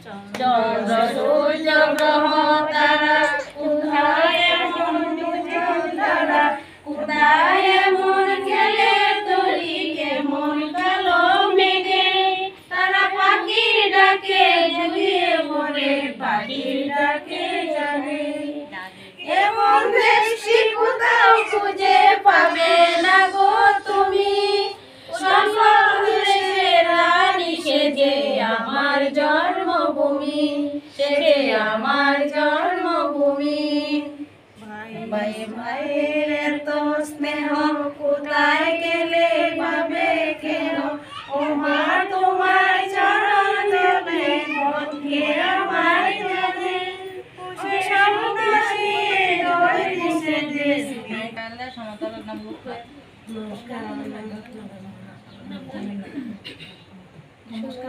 চন্দ্র সূর্য গ্রহ তারা কোথায় এমন দুজন তারা, কোথায় এমন খেলে তরি কেমন কালো মেঘে, তারা পাখির ডাকে জুড়িয়ে পড়ে পাখির ডাকে জাগে। এমন দেশি কোথাও খুঁজে পাবে না গো তুমি, রানী সেজে আমার জন্মভূমি, সেজে আমার জন্মভূমি। ভাই ভাইয়ের এত স্নেহ কোথায় গেলে পাবে কেন, ও মা তোমার চরণ জলে বন্ধে আমার জানে। নমস্কার।